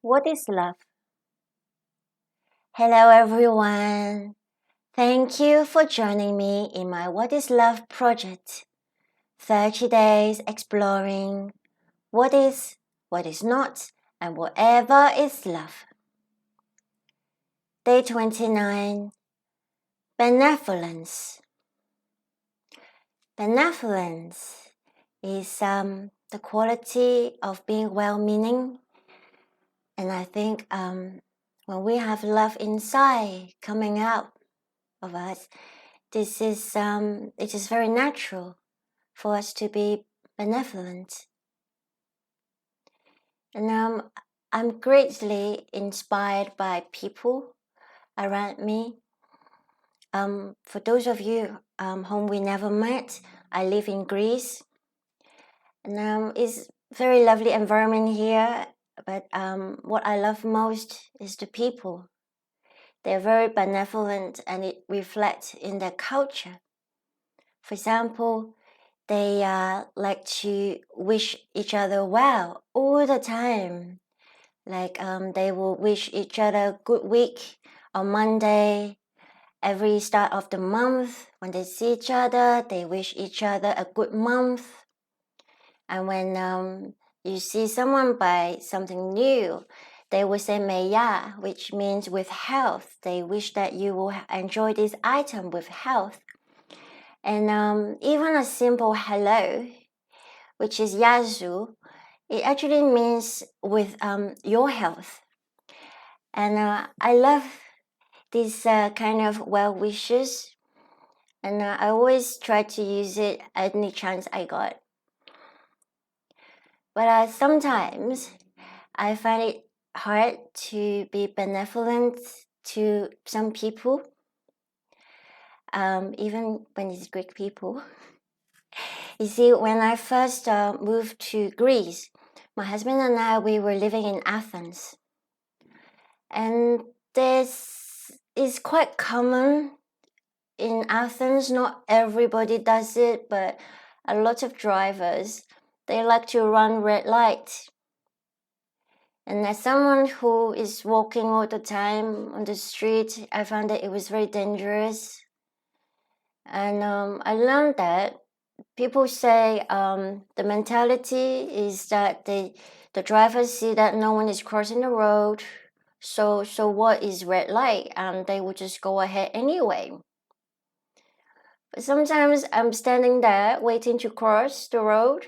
What is love? Hello, everyone. Thank you for joining me in my What is Love project. 30 days exploring what is not, and whatever is love. Day 29 Benevolence. Benevolence is the quality of being well meaning. And I think when we have love inside coming out of us, it is very natural for us to be benevolent. And I'm greatly inspired by people around me. For those of you whom we never met, I live in Greece, and it's very lovely environment here. But what I love most is the people. They're very benevolent, and it reflects in their culture. For example, they like to wish each other well all the time. Like they will wish each other good week on Monday. Every start of the month, when they see each other, they wish each other a good month. And when you see someone buy something new, they will say 美呀, which means with health. They wish that you will enjoy this item with health. And even a simple hello, which is yazu, it actually means with your health. And I love these kind of well wishes, and I always try to use it any chance I got. But sometimes I find it hard to be benevolent to some people, even when it's Greek people. You see, when I first moved to Greece, my husband and I, we were living in Athens. And this is quite common in Athens. Not everybody does it, but a lot of drivers, they like to run red light. And as someone who is walking all the time on the street, I found that it was very dangerous. And I learned that people say the mentality is that the drivers see that no one is crossing the road. So what is red light? And they will just go ahead anyway. But sometimes I'm standing there waiting to cross the road.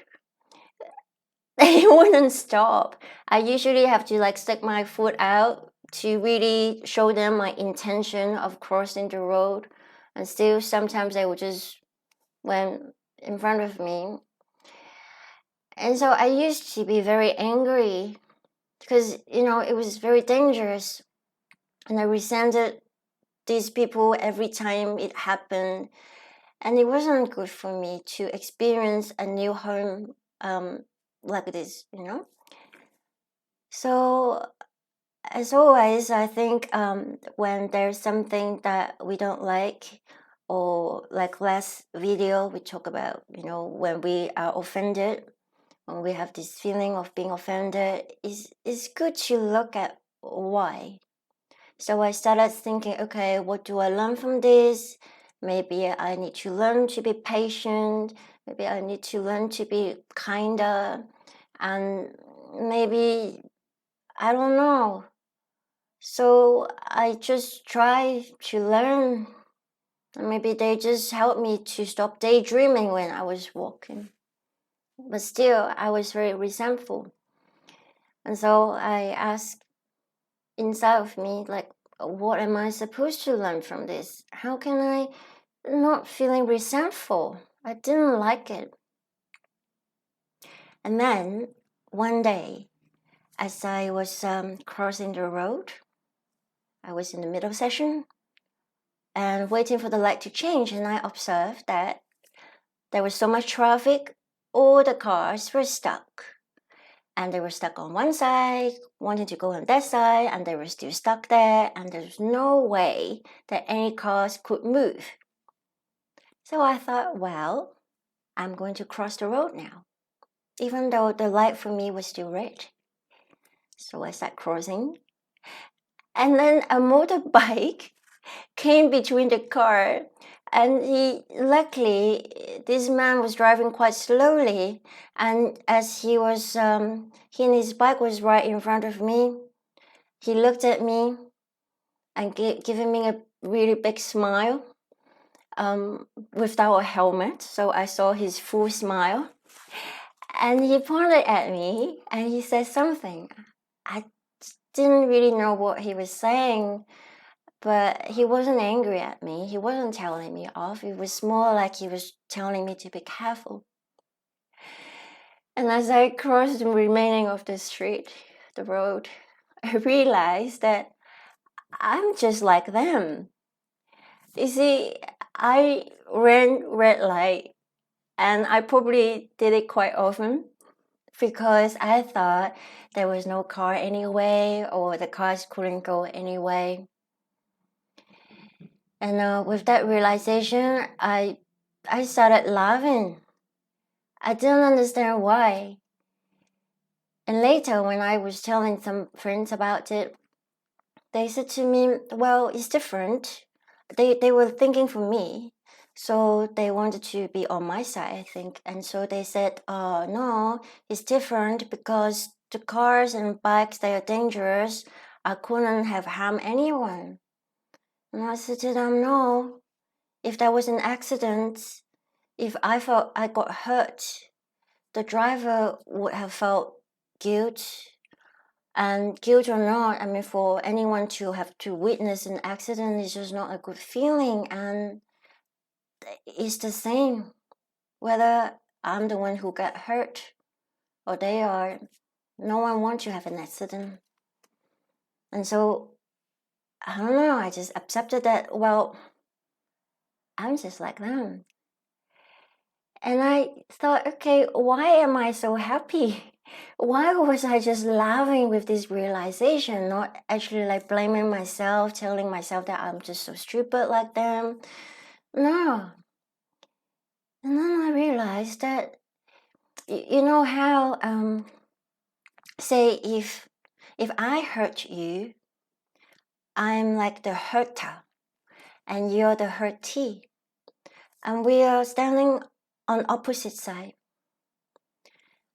They wouldn't stop. I usually have to stick my foot out to really show them my intention of crossing the road. And still sometimes they would just went in front of me. And so I used to be very angry because, it was very dangerous. And I resented these people every time it happened. And it wasn't good for me to experience a new home like this, So, as always, I think when there's something that we don't like, or like last video, we talk about, when we are offended, when we have this feeling of being offended, it's good to look at why. So I started thinking, okay, what do I learn from this? Maybe I need to learn to be patient. Maybe I need to learn to be kinder. And maybe, I don't know. So I just try to learn. And maybe they just helped me to stop daydreaming when I was walking. But still, I was very resentful. And so I asked inside of me, what am I supposed to learn from this? How can I not feeling resentful? I didn't like it. And then one day, as I was crossing the road, I was in the middle session and waiting for the light to change, and I observed that there was so much traffic, all the cars were stuck. And they were stuck on one side, wanting to go on that side, and they were still stuck there, and there's no way that any cars could move. So I thought, well, I'm going to cross the road now, even though the light for me was still red. So I start crossing. And then a motorbike came between the car. And luckily, this man was driving quite slowly. And as he and his bike was right in front of me, he looked at me and giving me a really big smile without a helmet. So I saw his full smile. And he pointed at me and he said something. I didn't really know what he was saying, but he wasn't angry at me. He wasn't telling me off. It was more like he was telling me to be careful. And as I crossed the remaining of the street, the road, I realized that I'm just like them. You see, I ran red light and I probably did it quite often because I thought there was no car anyway or the cars couldn't go anyway. And with that realization, I started laughing. I didn't understand why. And later, when I was telling some friends about it, they said to me, well, it's different. They were thinking for me. So they wanted to be on my side, I think. And so they said, no, it's different because the cars and bikes, they are dangerous. I couldn't have harmed anyone. And I said to them, no, if there was an accident, if I felt I got hurt, the driver would have felt guilt. And guilt or not, I mean, for anyone to have to witness an accident is just not a good feeling. And it's the same, whether I'm the one who got hurt or they are. No one wants to have an accident. And so, I don't know, I just accepted that, well, I'm just like them. And I thought, okay, why am I so happy? Why was I just laughing with this realization, not actually like blaming myself, telling myself that I'm just so stupid like them? No. And then I realized that, you know how, say if I hurt you, I'm like the hurter and you're the hurtee. And we are standing on opposite side.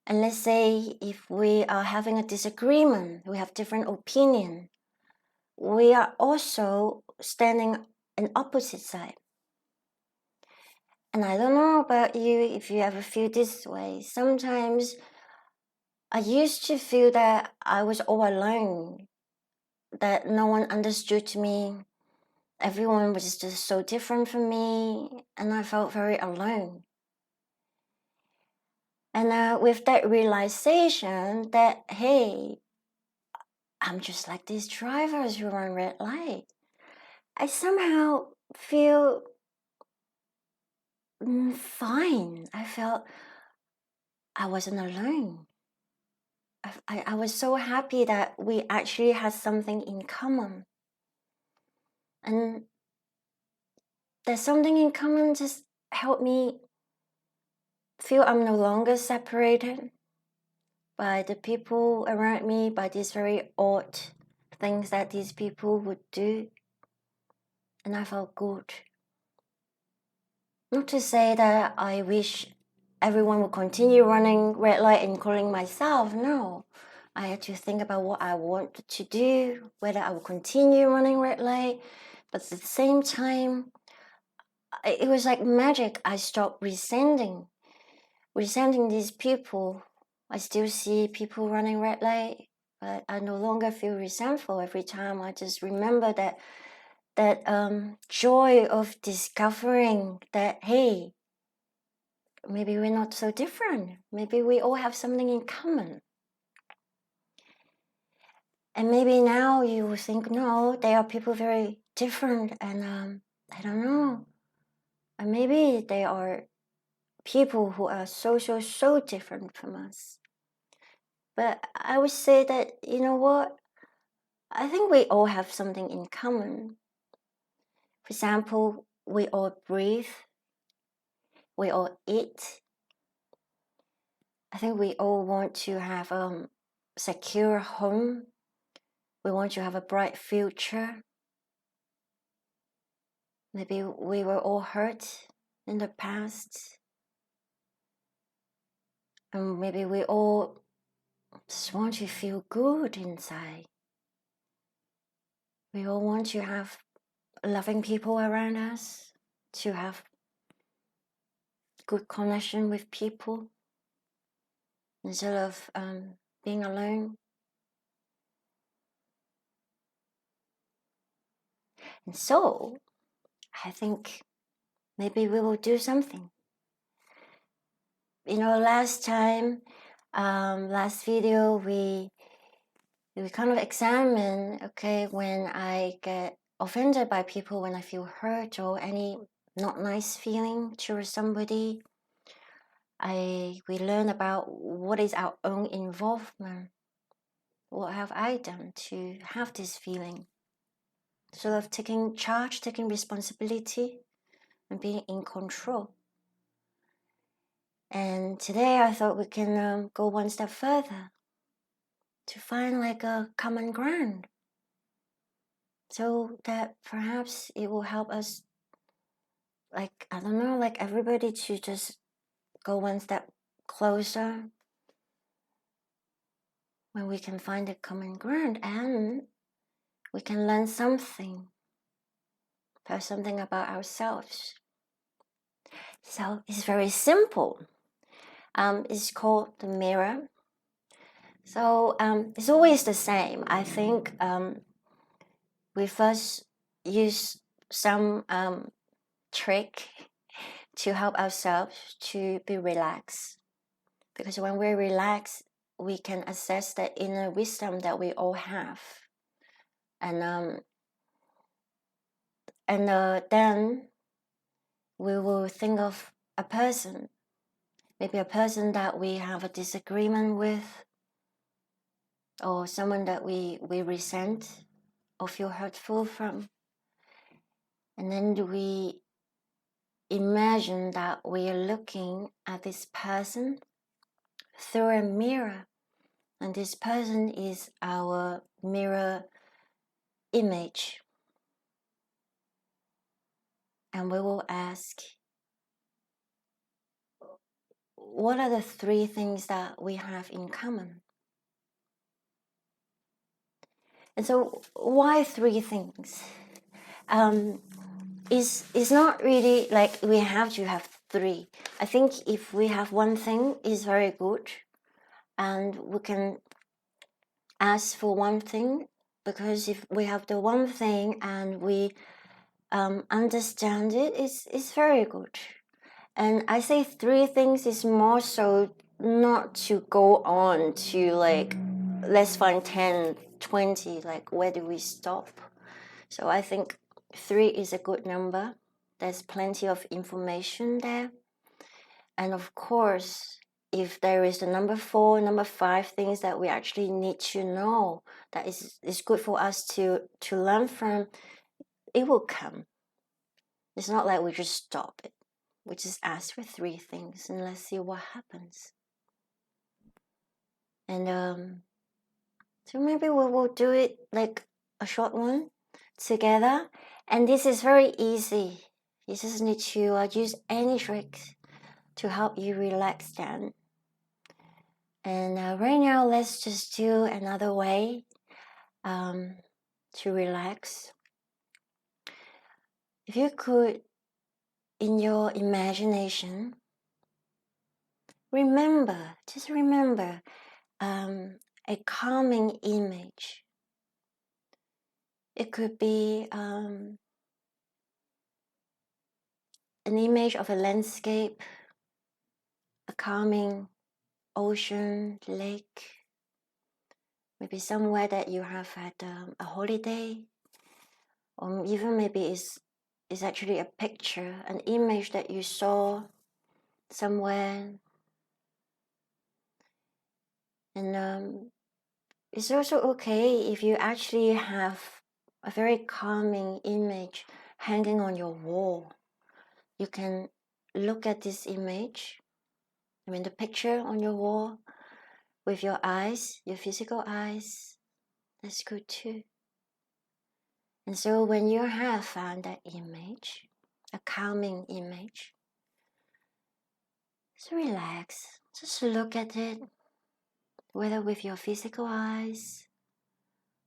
And let's say if we are having a disagreement, we have different opinion, we are also standing on opposite side. And I don't know about you, if you ever feel this way. Sometimes I used to feel that I was all alone, that no one understood me. Everyone was just so different from me, and I felt very alone. And with that realization that, hey, I'm just like these drivers who run red light, I somehow feel fine. I felt I wasn't alone. I was so happy that we actually had something in common. And that something in common just helped me feel I'm no longer separated by the people around me, by these very odd things that these people would do. And I felt good. Not to say that I wish everyone would continue running red light, including myself. No. I had to think about what I wanted to do, whether I would continue running red light. But at the same time, it was like magic. I stopped resenting these people. I still see people running red light, but I no longer feel resentful every time. I just remember that joy of discovering that, hey, maybe we're not so different. Maybe we all have something in common. And maybe now you will think, no, they are people very different, and I don't know. And maybe they are people who are so different from us. But I would say that, you know what? I think we all have something in common. For example, we all breathe, we all eat. I think we all want to have secure home. We want to have a bright future. Maybe we were all hurt in the past. And maybe we all just want to feel good inside. We all want to have loving people around us, to have good connection with people instead of being alone. And so, I think maybe we will do something. Last time, last video, we kind of examine, okay, when I get offended by people, when I feel hurt or any not nice feeling towards somebody, we learn about what is our own involvement. What have I done to have this feeling? Sort of taking charge, taking responsibility, and being in control. And today I thought we can go one step further to find like a common ground, so that perhaps it will help us, like, I don't know, like everybody to just go one step closer when we can find a common ground and we can learn something about ourselves. So it's very simple. It's called the mirror. So it's always the same. I think we first use some trick to help ourselves to be relaxed. Because when we're relaxed, we can access the inner wisdom that we all have. And then we will think of a person, maybe a person that we have a disagreement with, or someone that we resent or feel hurtful from. And then we imagine that we are looking at this person through a mirror, and this person is our mirror image. And we will ask, what are the 3 things that we have in common? And so, why 3 things? It's not really like we have to have 3. I think if we have one thing, it's very good, and we can ask for one thing, because if we have the one thing and we understand it, it's very good. And I say 3 things is more so not to go on to like, let's find 10, 20, like where do we stop? So I think 3 is a good number. There's plenty of information there. And of course, if there is the number 4, number 5 things that we actually need to know, that is good for us to learn from, it will come. It's not like we just stop it. We just ask for 3 things and let's see what happens. And so maybe we will do it like a short one together. And this is very easy. You just need to use any trick to help you relax down. And right now, let's just do another way to relax. If you could, in your imagination, just remember a calming image. It could be an image of a landscape, a calming ocean, lake, maybe somewhere that you have had a holiday, or even maybe it's actually a picture, an image that you saw somewhere. And it's also okay if you actually have a very calming image hanging on your wall. You can look at this image, the picture on your wall, with your eyes, your physical eyes, that's good too. And so when you have found that image, a calming image, just relax, just look at it, whether with your physical eyes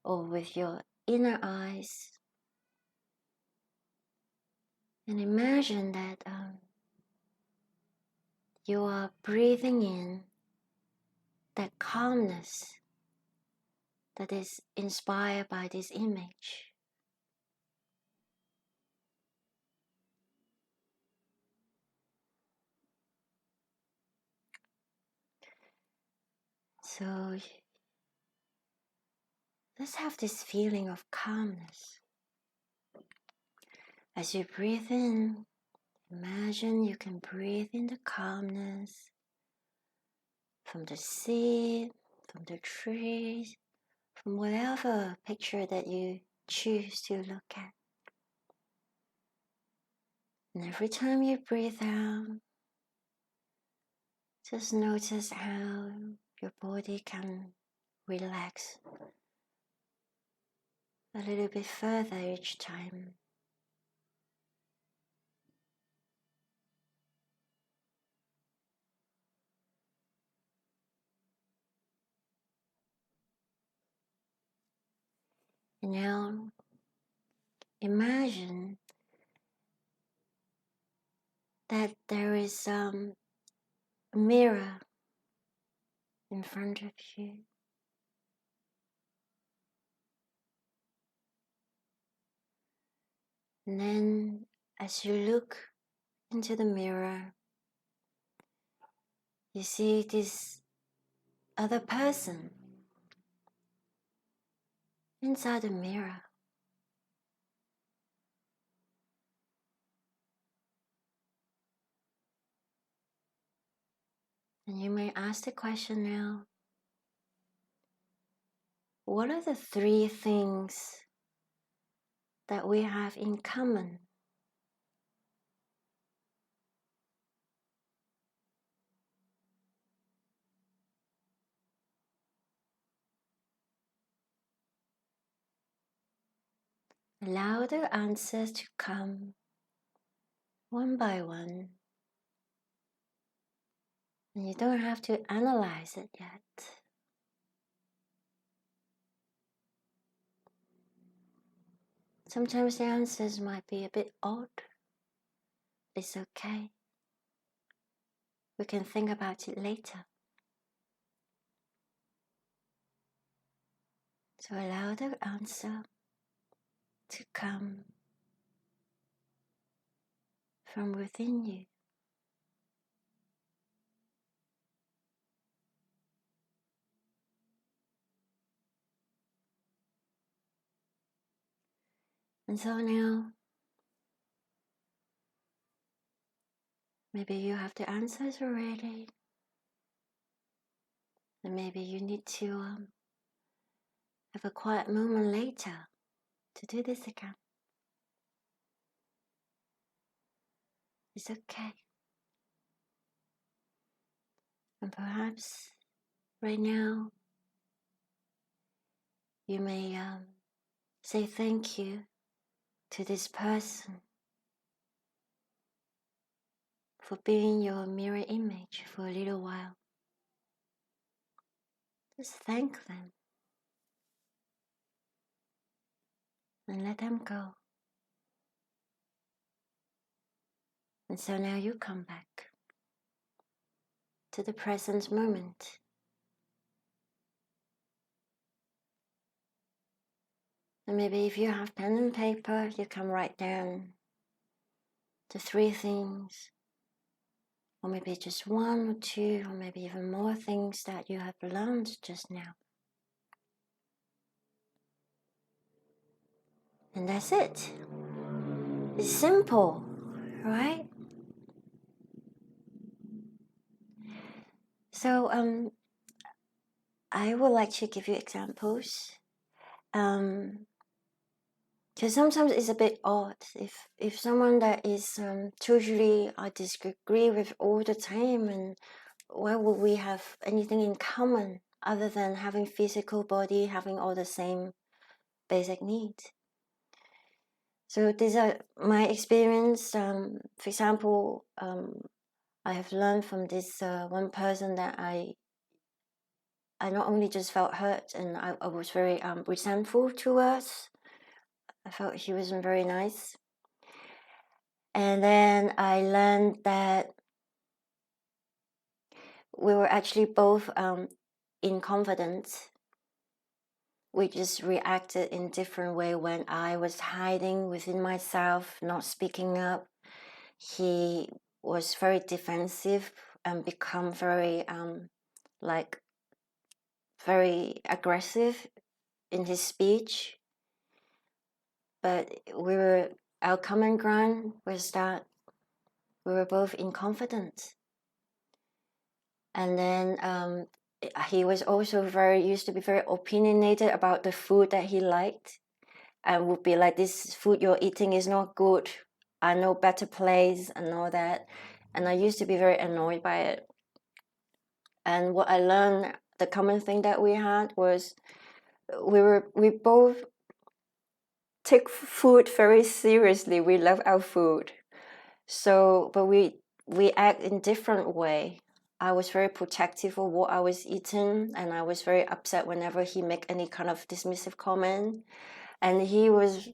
or with your inner eyes, and imagine that you are breathing in that calmness that is inspired by this image. So let's have this feeling of calmness. As you breathe in, imagine you can breathe in the calmness from the sea, from the trees, from whatever picture that you choose to look at. And every time you breathe out, just notice how your body can relax a little bit further each time. And now imagine that there is a mirror in front of you. And then as you look into the mirror, you see this other person inside the mirror. And you may ask the question now, what are the 3 things that we have in common? Allow the answers to come one by one. And you don't have to analyze it yet. Sometimes the answers might be a bit odd. It's okay. We can think about it later. So allow the answer to come from within you. And so now, maybe you have the answers already. And maybe you need to have a quiet moment later to do this again. It's okay. And perhaps right now you may say thank you to this person for being your mirror image for a little while. Just thank them and let them go. And so now you come back to the present moment. And maybe if you have pen and paper, you can write down the 3 things, or maybe just 1 or 2, or maybe even more things that you have learned just now. And that's it. It's simple, right? So I would like to give you examples. Because sometimes it's a bit odd if someone that is totally I disagree with all the time, and why would we have anything in common? other than having physical body, having all the same basic needs. So these are my experience. For example, I have learned from this one person that I not only just felt hurt, and I was very resentful towards. I felt he wasn't very nice. And then I learned that we were actually both in confidence. We just reacted in different way. When I was hiding within myself, not speaking up, he was very defensive and become very very aggressive in his speech. But our common ground was that we were both in confidence. And then he was also used to be very opinionated about the food that he liked, and would be like, this food you're eating is not good, I know better place, and all that. And I used to be very annoyed by it. And what I learned, the common thing that we had was we both take food very seriously. We love our food. So, but we act in different way. I was very protective of what I was eating, and I was very upset whenever he make any kind of dismissive comment. And he was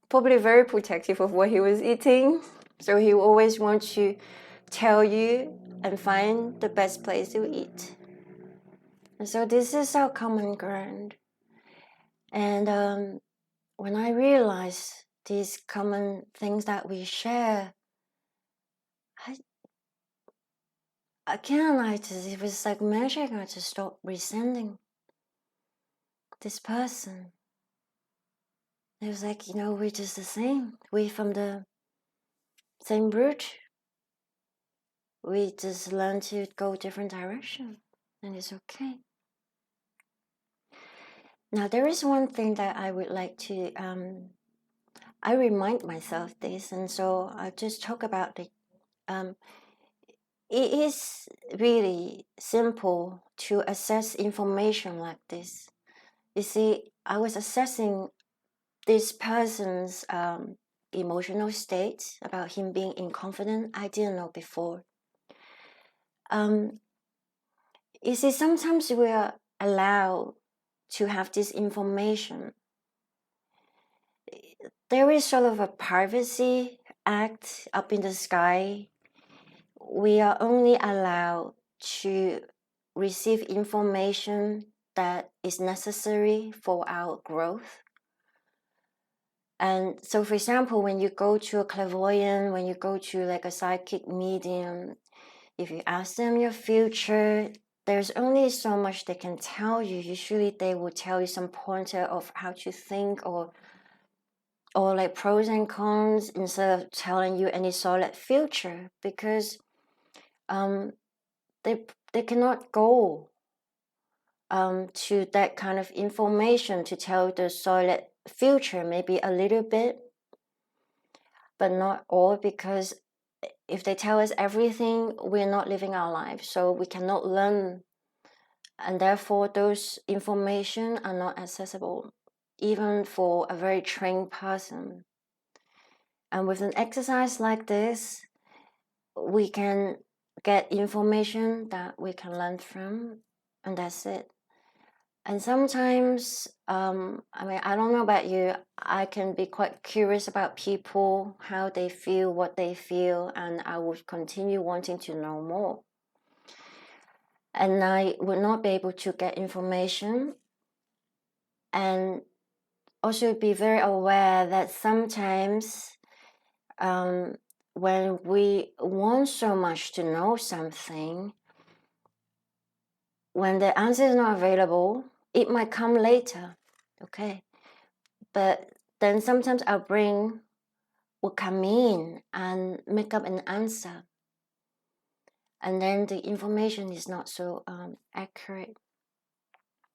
probably very protective of what he was eating. So he always wants to tell you and find the best place to eat. And so this is our common ground. And when I realized these common things that we share, it was like magic. I just stopped resenting this person. It was like, we're just the same. We're from the same root. We just learn to go different direction, and it's okay. Now, there is one thing that I would like to, I remind myself this, and so I'll just talk about it. It is really simple to assess information like this. You see, I was assessing this person's emotional state, about him being inconfident. I didn't know before. You see, sometimes we are allowed to have this information. There is sort of a privacy act up in the sky. We are only allowed to receive information that is necessary for our growth. And so, for example, when you go to a clairvoyant, when you go to like a psychic medium, if you ask them your future, there's only so much they can tell you. Usually they will tell you some pointer of how to think, or like pros and cons, instead of telling you any solid future, because they cannot go to that kind of information to tell the solid future. Maybe a little bit, but not all, because if they tell us everything, we're not living our life, so we cannot learn, and therefore those information are not accessible even for a very trained person. And with an exercise like this, we can get information that we can learn from, and that's it. And sometimes, I don't know about you, I can be quite curious about people, how they feel, what they feel, and I would continue wanting to know more. And I would not be able to get information, and also be very aware that sometimes when we want so much to know something, when the answer is not available, it might come later, okay? But then sometimes our brain will come in and make up an answer. And then the information is not so accurate,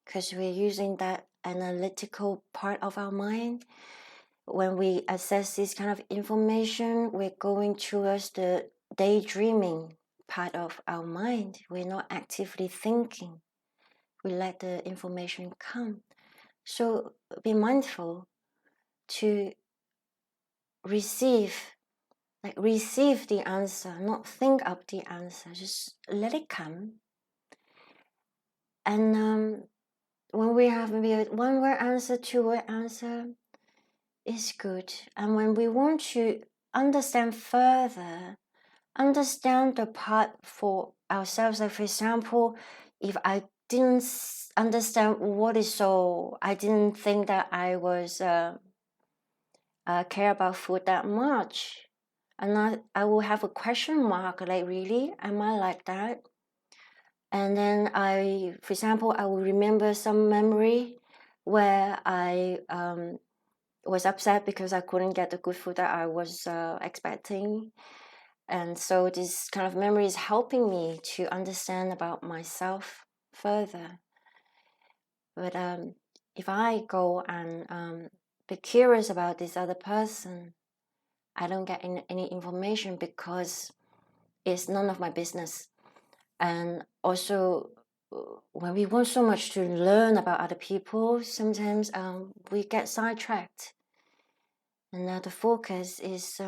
because we're using that analytical part of our mind. When we assess this kind of information, we're going towards the daydreaming part of our mind. We're not actively thinking. We let the information come. So be mindful to receive the answer, not think up the answer. Just let it come. And when we have maybe a one-word answer, two-word answer, is good. And when we want to understand further, understand the part for ourselves, like for example, if I didn't understand what is soul, I didn't think that I was care about food that much, and I will have a question mark, like, really, am I like that? And then for example, I will remember some memory where I was upset because I couldn't get the good food that I was expecting. And so this kind of memory is helping me to understand about myself further. But if I go and be curious about this other person, I don't get any information because it's none of my business. And also, when we want so much to learn about other people, sometimes we get sidetracked. And now the focus is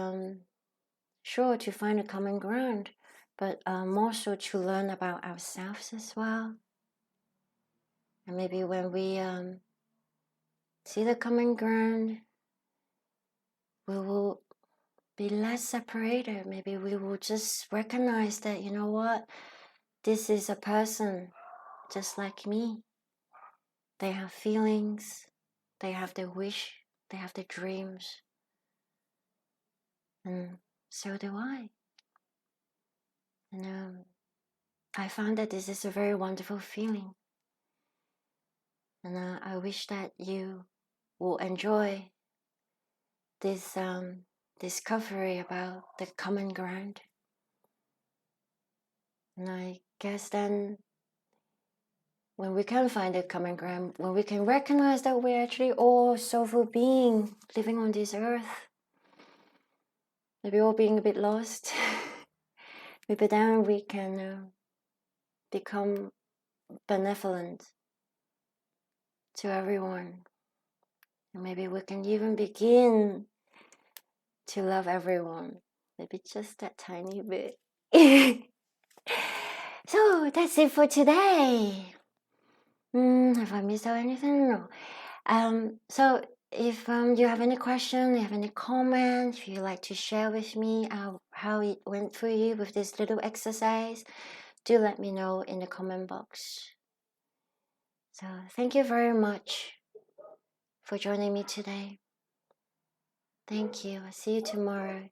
sure to find a common ground, but more so to learn about ourselves as well. And maybe when we see the common ground, we will be less separated. Maybe we will just recognize that, you know what, this is a person just like me. They have feelings, they have their wish, they have their dreams, and so do I. And I found that this is a very wonderful feeling. And I wish that you will enjoy this discovery about the common ground. And I guess then when we can find the common ground, when we can recognize that we're actually all soulful beings living on this earth, maybe all being a bit lost, maybe then we can become benevolent to everyone. And maybe we can even begin to love everyone, maybe just that tiny bit. So that's it for today. Have I missed out anything? No. So if you have any question, you have any comment, if you'd like to share with me how it went for you with this little exercise, do let me know in the comment box. So thank you very much for joining me today. Thank you. I'll see you tomorrow.